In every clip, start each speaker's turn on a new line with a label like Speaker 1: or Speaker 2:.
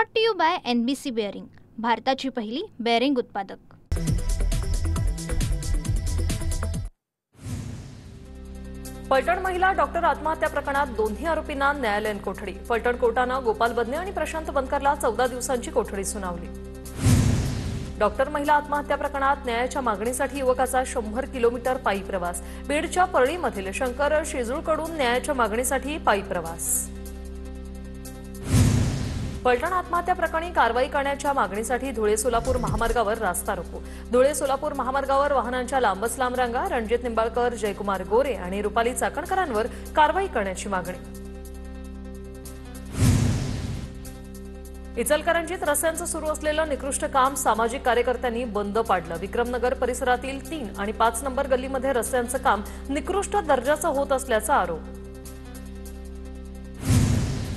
Speaker 1: Brought to you by NBC bearing, भारताची पहिली bearing उत्पादक।
Speaker 2: फलटण महिला डॉक्टर आत्महत्या प्रकरणात दोन्ही आरोपींना न्यायालयीन कोठडी। फलटण कोर्टानं गोपाल बदने आणि प्रशांत बनकरला 14 दिवसांची कोठडी सुनावली। डॉक्टर महिला आत्महत्या प्रकरणात न्यायाच्या मागणीसाठी युवकाचा 100 किलोमीटर पायी प्रवास। बीडच्या परळीमधील शंकर शेजूळकडून न्यायाच्या मागणीसाठी पायी प्रवास। फलटण आत्महत्या प्रकरणी कारवाई करण्याच्या मागणीसाठी धुळे-सोलापूर महामार्गावर रास्ता रोको। धुळे-सोलापूर महामार्गावर वाहनांच्या लांबच लांब रांगा। रणजित निंबाळकर, जयकुमार गोरे आणि रुपाली चाकणकरांवर कारवाई करण्याची मागणी। इचलकरंजीत रस्त्यांचं सुरू असलेलं निकृष्ट काम सामाजिक कार्यकर्त्यांनी बंद पाडलं। विक्रमनगर परिसरातील 3 आणि 5 नंबर गल्लीमध्ये रस्त्यांचं काम निकृष्ट दर्जाचं होत असल्याचा आरोप।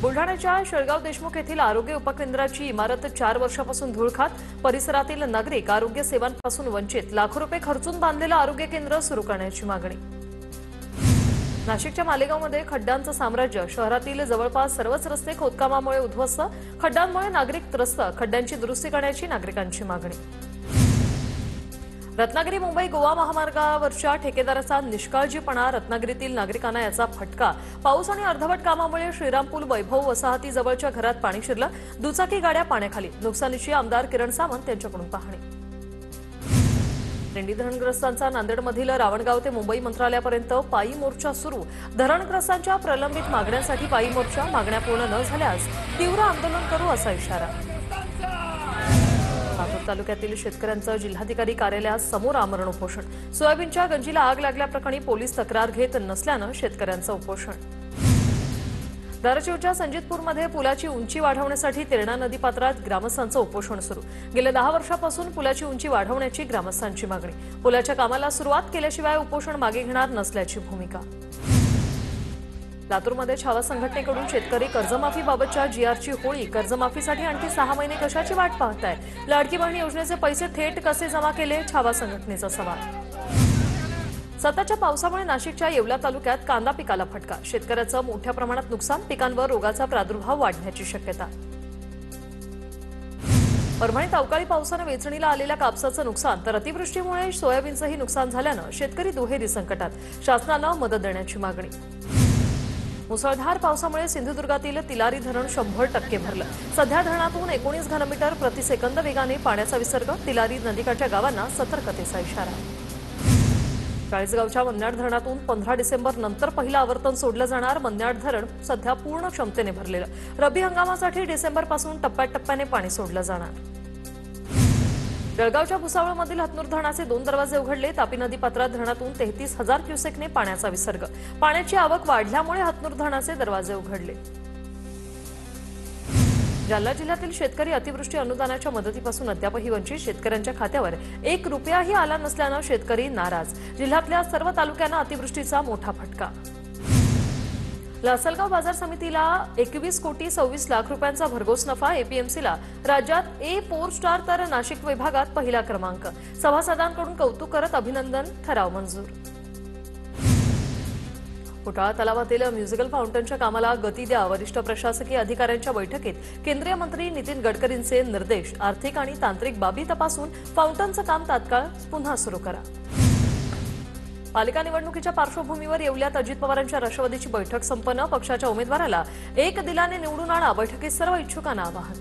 Speaker 2: बुलढाण्याच्या शेळगाव देशमुख येथील आरोग्य उपकेंद्राची इमारत 4 वर्षापासून धूळ खात। परिसरातील नागरिक आरोग्य सेवांपासून वंचित। लाखो रुपये खर्चून बांधलेलं आरोग्य केंद्र सुरू करण्याची मागणी। नाशिकच्या मालेगावमध्ये खड्ड्यांचं साम्राज्य। शहरातील जवळपास सर्वच रस्ते खोदकामामुळे उद्ध्वस्त। खड्ड्यांमुळे नागरिक त्रस्त। खड्ड्यांची दुरुस्ती करण्याची नागरिकांची मागणी। रत्नागिरी मुंबई गोवा महामार्गावरच्या ठेकेदाराचा निष्काळजीपणा। रत्नागिरीतील नागरिकांना याचा फटका। पाऊस आणि अर्धवट कामामुळे श्रीरामपूल वैभव वसाहतीजवळच्या घरात पाणी शिरलं। दुचाकी गाड्या पाण्याखाली। नुकसानीची आमदार किरण सावंत यांच्याकडून पाहणी। दिंडी धरणग्रस्तांचा नांदेडमधील रावणगाव ते मुंबई मंत्रालयापर्यंत पायी मोर्चा सुरू। धरणग्रस्तांच्या प्रलंबित मागण्यांसाठी पायी मोर्चा। मागण्या पूर्ण न झाल्यास तीव्र आंदोलन करू असा इशारा। लातूर तालुक्यातील शेतकऱ्यांचं जिल्हाधिकारी कार्यालयासमोर आमरण उपोषण। सोयाबीनच्या गंजीला आग लागल्याप्रकरणी पोलीस तक्रार घेत नसल्यानं शेतकऱ्यांचं उपोषण। धाराशिवच्या संजितपूरमध्ये पुलाची उंची वाढवण्यासाठी तेरणा नदीपात्रात ग्रामस्थांचं उपोषण सुरू। गेल्या 10 वर्षापासून पुलाची उंची वाढवण्याची ग्रामस्थांची मागणी। पुलाच्या कामाला सुरुवात केल्याशिवाय उपोषण मागे घेणार नसल्याची भूमिका। लातूरमध्ये छावा संघटनेकडून शेतकरी कर्जमाफीबाबतच्या GRची होळी। कर्जमाफीसाठी आणखी 6 महिने कशाची वाट पाहताय? लाडकी बहीण योजनेचे पैसे थेट कसे जमा केले? छावा संघटनेचा सवाल। सततच्या पावसामुळे नाशिकच्या येवला तालुक्यात कांदा पिकाला फटका। शेतकऱ्याचं मोठ्या प्रमाणात नुकसान। पिकांवर रोगाचा प्रादुर्भाव वाढण्याची शक्यता। परभणीत अवकाळी पावसानं वेचणीला आलेल्या कापसाचं नुकसान तर अतिवृष्टीमुळे सोयाबीनचंही नुकसान झाल्यानं शेतकरी दुहेरी संकटात। शासनानं मदत देण्याची मागणी। मुसळधार पावसामुळे सिंधुदुर्गातील तिलारी धरण 100% भरलं। सध्या धरणातून 19 घनमीटर प्रतिसेकंद वेगाने पाण्याचा विसर्ग। तिलारी नदीकाठच्या गावांना सतर्कतेचा इशारा। चाळीसगावच्या मन्याड धरणातून 15 डिसेंबर नंतर पहिलं आवर्तन सोडलं जाणार। मन्याड धरण सध्या पूर्ण क्षमतेने भरलेलं। रब्बी हंगामासाठी डिसेंबरपासून टप्प्याटप्प्याने पाणी सोडलं जाणार। जळगावच्या भुसावळमधील हतनूर धरणाचे 2 दरवाजे उघडले। तापी नदीपात्रात धरणातून 33,000 क्युसेकने पाण्याचा विसर्ग। पाण्याची आवक वाढल्यामुळे हतनूर धरणाचे दरवाजे उघडले। जालना जिल्ह्यातील शेतकरी अतिवृष्टी अनुदानाच्या मदतीपासून अद्यापही वंचित। शेतकऱ्यांच्या खात्यावर 1 रुपयाही आला नसल्यानं शेतकरी नाराज। जिल्ह्यातल्या सर्व तालुक्यांना अतिवृष्टीचा मोठा फटका। लासलगाव बाजार समितीला 21 कोटी 26 लाख रुपयांचा भरघोस नफा। APMCला राज्यात A4 स्टार तर नाशिक विभागात पहिला क्रमांक। सभासदांकडून कौतुक करत अभिनंदन, ठराव मंजूर। फुटाळा तलावातील म्युझिकल फाउंटनच्या कामाला गती द्या। वरिष्ठ प्रशासकीय अधिकाऱ्यांच्या बैठकीत केंद्रीय मंत्री नितीन गडकरींचे निर्देश। आर्थिक आणि तांत्रिक बाबी तपासून फाउंटनचं काम तात्काळ पुन्हा सुरू करा। पालिका निवडणुकीच्या पार्श्वभूमीवर येवल्यात अजित पवारांच्या राष्ट्रवादीची बैठक संपन्न। पक्षाच्या उमेदवाराला 1 दिलाने निवडून आणा। बैठकीत सर्व इच्छुकांना आवाहन।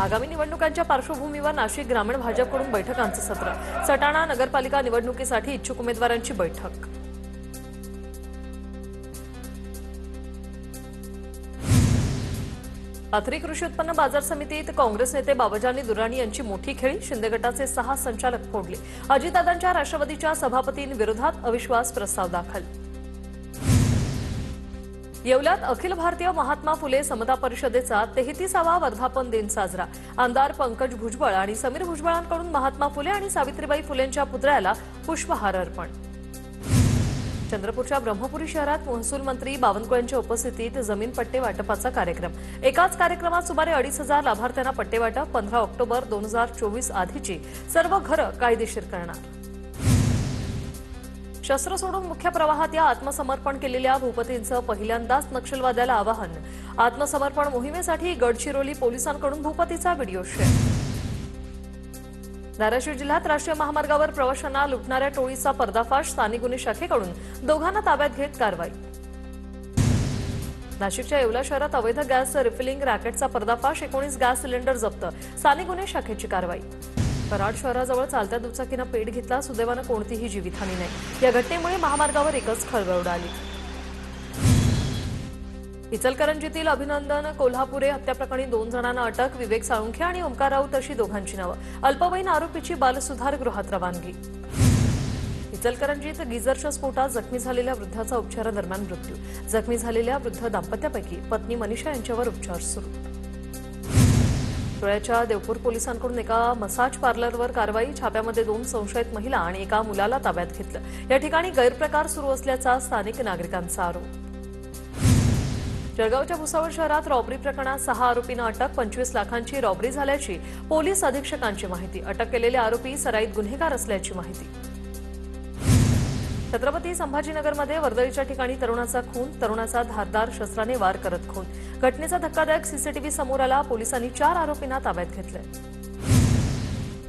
Speaker 2: आगामी निवडणुकांच्या पार्श्वभूमीवर नाशिक ग्रामीण भाजपकडून बैठकांचं सत्र। सटाणा नगरपालिका निवडणुकीसाठी इच्छुक उमेदवारांची बैठक। पाथरी कृषी उत्पन्न बाजार समितीत काँग्रेस नेते बाबाजानी दुर्राणी यांची मोठी खेळी। शिंदे गटाचे 6 संचालक फोडले। अजितदादांच्या राष्ट्रवादीच्या सभापतींविरोधात अविश्वास प्रस्ताव दाखल। येवल्यात अखिल भारतीय महात्मा फुले समता परिषदेचा 33वा वर्धापन दिन साजरा। आमदार पंकज भुजबळ आणि समीर भुजबळांकडून महात्मा फुले आणि सावित्रीबाई फुलेंच्या पुतळ्याला पुष्पहार अर्पण। चंद्रपूरच्या ब्रह्मपुरी शहरात महसूल मंत्री बावनकुळेंच्या उपस्थितीत जमीन पट्टे वाटपाचा कार्यक्रम। एकाच कार्यक्रमात सुमारे 2,500 लाभार्थ्यांना पट्टे वाटप। 15 ऑक्टोबर 2024 आधीची सर्व घरं कायदेशीर करणार। शस्त्र सोडून मुख्य प्रवाहात या आत्मसमर्पण केलेल्या भूपतींचं पहिल्यांदाच नक्षलवाद्याला आवाहन. आत्मसमर्पण मोहिमेसाठी गडचिरोली पोलिसांकडून भूपतीचा व्हिडिओ शेअर. धाराशिव जिल्ह्यात राष्ट्रीय महामार्गावर प्रवाशांना लुटणाऱ्या टोळीचा पर्दाफाश. स्थानिक गुन्हे शाखेकडून दोघांना ताब्यात घेत कारवाई. नाशिकच्या येवला शहरात अवैध गॅस रिफिलिंग रॅकेटचा पर्दाफाश. 19 गॅस सिलेंडर जप्त. स्थानिक गुन्हे शाखेची कारवाई. कराड शहराजवळ चालत्या दुचाकीनं पेट घेतला. सुदैवानं कोणतीही जीवितहानी नाही. या घटनेमुळे महामार्गावर एकच खळबळ उडाली. इचलकरंजीतील अभिनंदन कोल्हापुरे हत्याप्रकरणी 2 जणांना अटक. विवेक साळुंखे आणि ओंकार राऊत अशी दोघांची नावं. अल्पवयीन आरोपीची बालसुधार गृहात रवानगी. इचलकरंजीत गिजरच्या स्फोटात जखमी झालेल्या वृद्धाचा उपचारादरम्यान मृत्यू. जखमी झालेल्या वृद्ध दाम्पत्यापैकी पत्नी मनीषा यांच्यावर उपचार सुरू. धुळ्याच्या देवपूर पोलिसांकडून एका मसाज पार्लरवर कारवाई. छाप्यामध्ये 2 संशयित महिला आणि एका मुलाला ताब्यात घेतलं. या ठिकाणी गैरप्रकार सुरू असल्याचा स्थानिक नागरिकांचा आरोप. जळगावच्या भुसावळ शहरात रॉबरी प्रकरणात 6 आरोपींना अटक. 25 लाखांची रॉबरी झाल्याची पोलीस अधीक्षकांची माहिती. अटक केलेले आरोपी सराईत गुन्हेगार असल्याची माहिती. छत्रपती संभाजीनगरमध्ये वर्दळीच्या ठिकाणी तरुणाचा खून. तरुणाचा धारदार शस्त्राने वार करत खून. घटनेचा धक्कादायक सीसीटीव्ही समोर आला. पोलिसांनी 4 आरोपींना ताब्यात घेतले.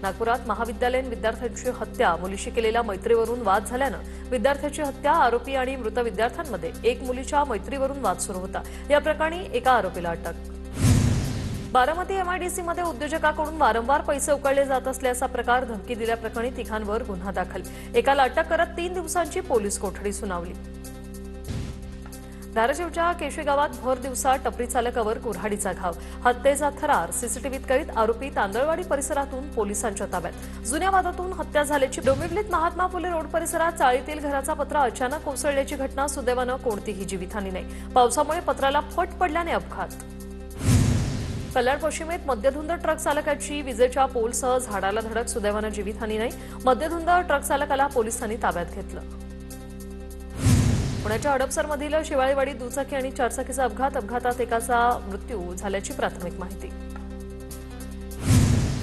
Speaker 2: नागपुरात महाविद्यालयीन विद्यार्थ्यांची हत्या. मुलीशी केलेल्या मैत्रीवरून वाद झाल्यानं विद्यार्थ्याची हत्या. आरोपी आणि मृत विद्यार्थ्यांमध्ये एक मुलीच्या मैत्रीवरून वाद सुरू होता. या प्रकरणी एका आरोपीला अटक. बारामती एमआयडीसीमध्ये उद्योजकाकडून वारंवार पैसे उकळले जात असल्याचा प्रकार. धमकी दिल्याप्रकरणी तिघांवर गुन्हा दाखल. एकाला अटक करत 3 दिवसांची पोलीस कोठडी सुनावली. धाराशिवच्या केशवी गावात भर दिवसा टपरी चालकावर कुऱ्हाडीचा घाव. हत्येचा थरार सीसीटीव्हीत कैद. आरोपी तांदळवाडी परिसरातून पोलिसांच्या ताब्यात. जुन्या वादातून हत्या झाल्याची. डोंबिवलीत महात्मा फुले रोड परिसरात चाळीतील घराचा पत्रा अचानक कोसळल्याची घटना. सुदैवानं कोणतीही जीवितहानी नाही. पावसामुळे पत्राला फट पडल्याने अपघात. कल्याण पश्चिमेत मद्यधुंद ट्रक चालकाची विजेच्या पोलसह झाडाला धडक. सुदैवानं जीवितहानी नाही. मद्यधुंद ट्रक चालकाला पोलिसांनी ताब्यात घेतलं. पुण्याच्या हडपसरमधील शिवाळीवाडी दुचाकी आणि 4 चाकीचा अपघात. अपघातात एकाचा मृत्यू झाल्याची प्राथमिक माहिती.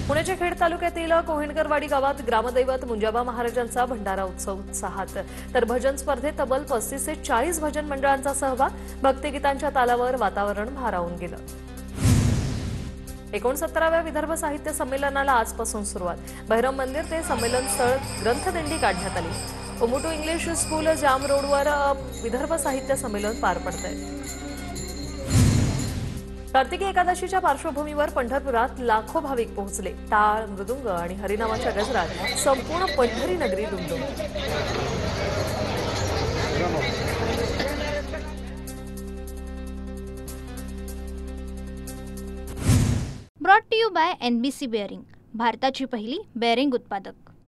Speaker 2: पुण्याच्या खेड तालुक्यातील कोहिणकरवाडी गावात ग्रामदैवत मुंजाबा महाराजांचा भंडारा उत्सव उत्साहात. तर भजन स्पर्धेत तब्बल 35 ते 40 भजन मंडळांचा सहभाग. भक्तिगीतांच्या तालावर वातावरण भारावून गेलं. 69व्या विदर्भ साहित्य संमेलनाला आजपासून सुरुवात. बहिरम मंदिर ते संमेलन स्थळ ग्रंथदिंडी काढण्यात आली. ओमुटू इंग्लिश स्कूल जाम रोडवर विदर्भ साहित्य संमेलन पार पडतंय. कार्तिकी एकादशीच्या पार्श्वभूमीवर पंढरपुरात लाखो भाविक पोहोचले. टाळ, मृदुंग आणि हरिनामाच्या गजरात संपूर्ण पंढरी नगरी दुमदुमली.
Speaker 1: Brought to you by NBC bearing, भारताची पहिली बेअरिंग उत्पादक.